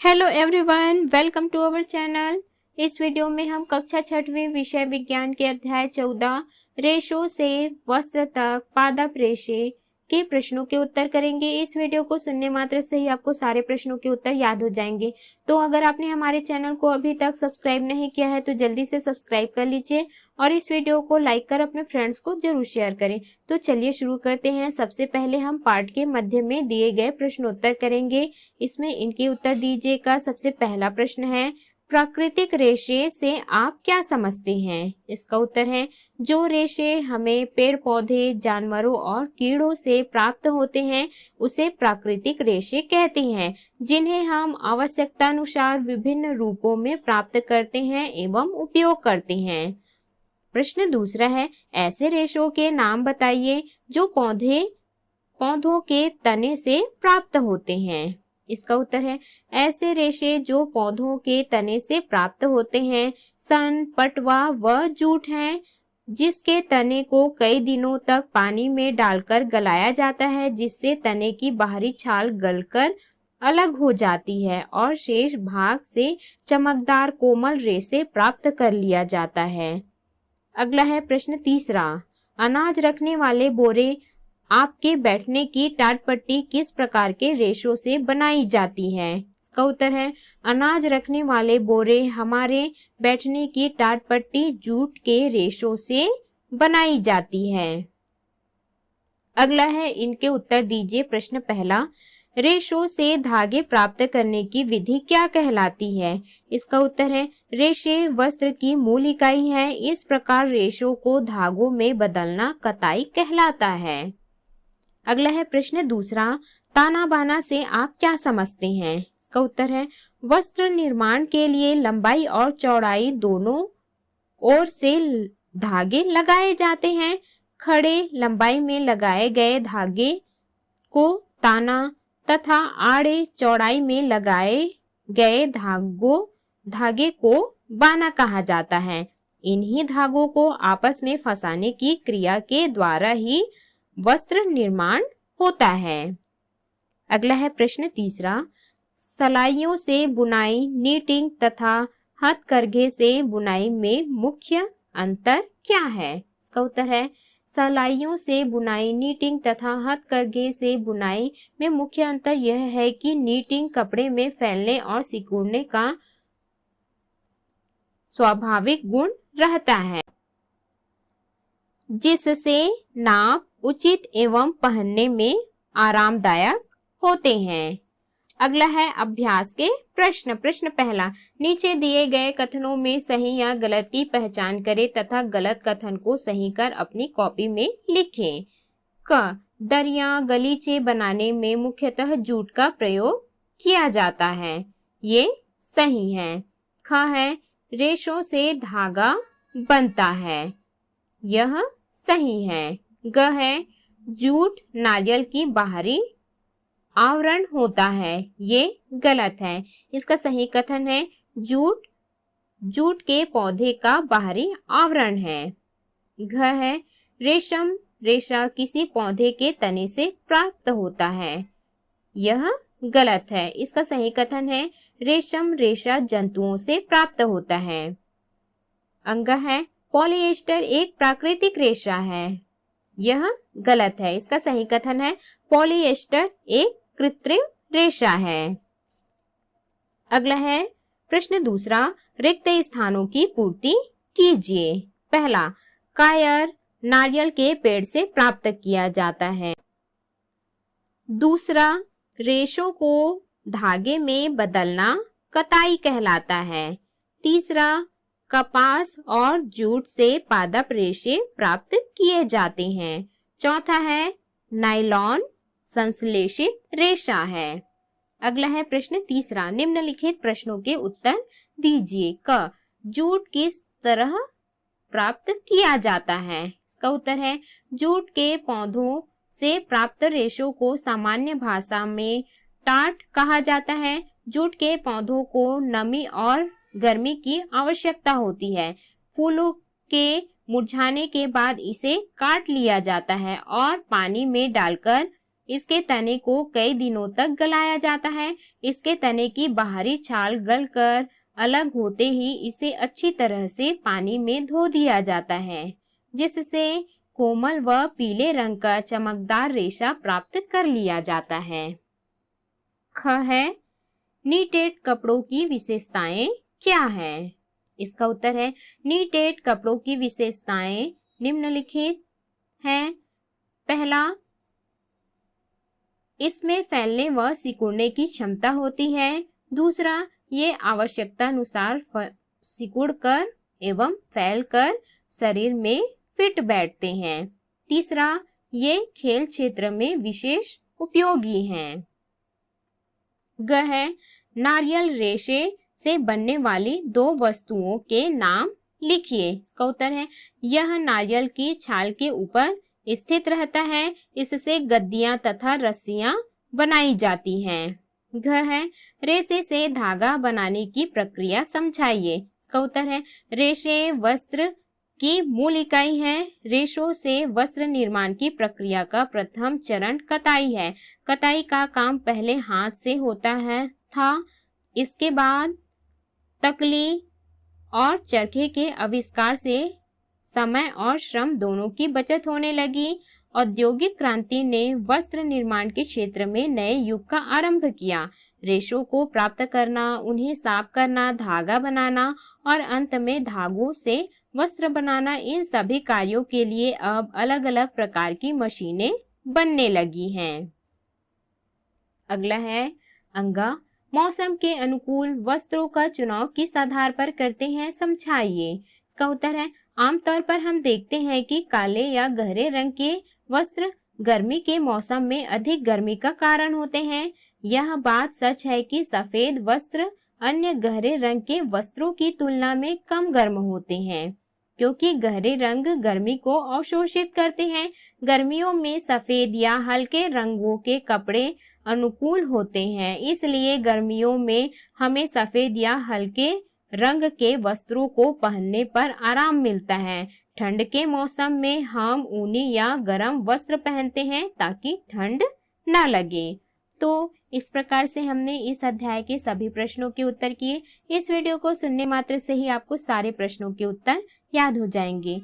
Hello everyone, welcome to our channel. इस video में हम कक्षा 6वीं विषय विज्ञान के अध्याय 14 रेशों से वस्त्र तक पादप रेशे के प्रश्नों के उत्तर करेंगे। इस वीडियो को सुनने मात्र से ही आपको सारे प्रश्नों के उत्तर याद हो जाएंगे। तो अगर आपने हमारे चैनल को अभी तक सब्सक्राइब नहीं किया है तो जल्दी से सब्सक्राइब कर लीजिए और इस वीडियो को लाइक कर अपने फ्रेंड्स को जरूर शेयर करें। तो चलिए शुरू करते हैं। सबसे पहले हम पाठ के मध्य में दिए गए प्रश्नोत्तर करेंगे। इसमें इनके उत्तर दीजिएगा। सबसे पहला प्रश्न है, प्राकृतिक रेशे से आप क्या समझते हैं? इसका उत्तर है, जो रेशे हमें पेड़ पौधे, जानवरों और कीड़ों से प्राप्त होते हैं उसे प्राकृतिक रेशे कहते हैं, जिन्हें हम आवश्यकतानुसार विभिन्न रूपों में प्राप्त करते हैं एवं उपयोग करते हैं। प्रश्न दूसरा है, ऐसे रेशों के नाम बताइए जो पौधों के तने से प्राप्त होते हैं। इसका उत्तर है, ऐसे रेशे जो पौधों के तने से प्राप्त होते हैं सन, पटवा व जूट हैं, जिसके तने को कई दिनों तक पानी में डालकर गलाया जाता है, जिससे तने की बाहरी छाल गलकर अलग हो जाती है और शेष भाग से चमकदार कोमल रेशे प्राप्त कर लिया जाता है। अगला है प्रश्न तीसरा, अनाज रखने वाले बोरे आपके बैठने की टाटपट्टी किस प्रकार के रेशों से बनाई जाती है? इसका उत्तर है, अनाज रखने वाले बोरे हमारे बैठने की टाटपट्टी जूट के रेशों से बनाई जाती है। अगला है, इनके उत्तर दीजिए। प्रश्न पहला, रेशों से धागे प्राप्त करने की विधि क्या कहलाती है? इसका उत्तर है, रेशे वस्त्र की मूल इकाई है। इस प्रकार रेशों को धागों में बदलना कताई कहलाता है। अगला है प्रश्न दूसरा, ताना बाना से आप क्या समझते हैं? इसका उत्तर है, वस्त्र निर्माण के लिए लंबाई और चौड़ाई दोनों ओर से धागे लगाए जाते हैं। खड़े लंबाई में लगाए गए धागे को ताना तथा आड़े चौड़ाई में लगाए गए धागे को बाना कहा जाता है। इन्हीं धागों को आपस में फंसाने की क्रिया के द्वारा ही वस्त्र निर्माण होता है। अगला है प्रश्न तीसरा, सलाइयों से बुनाई, नीटिंग तथा हथकरघे से बुनाई में मुख्य अंतर क्या है? इसका उत्तर है, सलाइयों से बुनाई, नीटिंग तथा हथकरघे से बुनाई में मुख्य अंतर यह है कि नीटिंग कपड़े में फैलने और सिकुड़ने का स्वाभाविक गुण रहता है, जिससे नाप उचित एवं पहनने में आरामदायक होते हैं। अगला है अभ्यास के प्रश्न। प्रश्न पहला, नीचे दिए गए कथनों में सही या गलत की पहचान करें तथा गलत कथन को सही कर अपनी कॉपी में लिखें। क, दरिया गलीचे बनाने में मुख्यतः जूट का प्रयोग किया जाता है, ये सही है। ख है, रेशों से धागा बनता है, यह सही है। ग है, जूट नारियल की बाहरी आवरण होता है, ये गलत है। इसका सही कथन है, जूट के पौधे का बाहरी आवरण है। घ है, रेशा किसी पौधे के तने से प्राप्त होता है, यह गलत है। इसका सही कथन है, रेशा जंतुओं से प्राप्त होता है। अंग है, पॉलिएस्टर एक प्राकृतिक रेशा है, यह गलत है। इसका सही कथन है, पॉलिएस्टर एक कृत्रिम रेशा है। अगला है प्रश्न दूसरा, रिक्त स्थानों की पूर्ति कीजिए। पहला, कायर नारियल के पेड़ से प्राप्त किया जाता है। दूसरा, रेशों को धागे में बदलना कताई कहलाता है। तीसरा, कपास और जूट से पादप रेशे प्राप्त किए जाते हैं। चौथा है, नायलॉन संश्लेषित रेशा है। अगला है प्रश्न तीसरा, निम्नलिखित प्रश्नों के उत्तर दीजिए। क, जूट किस तरह प्राप्त किया जाता है? इसका उत्तर है, जूट के पौधों से प्राप्त रेशों को सामान्य भाषा में टाट कहा जाता है। जूट के पौधों को नमी और गर्मी की आवश्यकता होती है। फूलों के मुरझाने के बाद इसे काट लिया जाता है और पानी में डालकर इसके तने को कई दिनों तक गलाया जाता है। इसके तने की बाहरी छाल गलकर अलग होते ही इसे अच्छी तरह से पानी में धो दिया जाता है, जिससे कोमल व पीले रंग का चमकदार रेशा प्राप्त कर लिया जाता है। ख है, नीटेड कपड़ों की विशेषताएं क्या है? इसका उत्तर है, नीटेड कपड़ों की विशेषताएं निम्नलिखित हैं। पहला, इसमें फैलने व सिकुड़ने की क्षमता होती है। दूसरा, ये आवश्यकता अनुसार सिकुड़कर एवं फैलकर शरीर में फिट बैठते हैं। तीसरा, ये खेल क्षेत्र में विशेष उपयोगी हैं। ग है, नारियल रेशे से बनने वाली दो वस्तुओं के नाम लिखिए। इसका उत्तर है, यह नारियल की छाल के ऊपर स्थित रहता है। इससे गद्दियां तथा रस्सियां बनाई जाती हैं। घ है, रेशे से धागा बनाने की प्रक्रिया समझाइए। इसका उत्तर है, रेशे वस्त्र की मूल इकाई है। रेशों से वस्त्र निर्माण की प्रक्रिया का प्रथम चरण कताई है। कताई का काम पहले हाथ से होता था। इसके बाद तकली और चरखे के आविष्कार से समय और श्रम दोनों की बचत होने लगी। औद्योगिक क्रांति ने वस्त्र निर्माण के क्षेत्र में नए युग का आरंभ किया। रेशों को प्राप्त करना, उन्हें साफ करना, धागा बनाना और अंत में धागों से वस्त्र बनाना, इन सभी कार्यों के लिए अब अलग अलग प्रकार की मशीनें बनने लगी हैं। अगला है अंगा, मौसम के अनुकूल वस्त्रों का चुनाव किस आधार पर करते हैं, समझाइए। इसका उत्तर है, आमतौर पर हम देखते हैं कि काले या गहरे रंग के वस्त्र गर्मी के मौसम में अधिक गर्मी का कारण होते हैं। यह बात सच है कि सफेद वस्त्र अन्य गहरे रंग के वस्त्रों की तुलना में कम गर्म होते हैं, क्योंकि गहरे रंग गर्मी को अवशोषित करते हैं। गर्मियों में सफेद या हल्के रंगों के कपड़े अनुकूल होते हैं, इसलिए गर्मियों में हमें सफेद या हल्के रंग के वस्त्रों को पहनने पर आराम मिलता है। ठंड के मौसम में हम ऊनी या गर्म वस्त्र पहनते हैं ताकि ठंड न लगे। तो इस प्रकार से हमने इस अध्याय के सभी प्रश्नों के उत्तर किए। इस वीडियो को सुनने मात्र से ही आपको सारे प्रश्नों के उत्तर याद हो जाएंगे।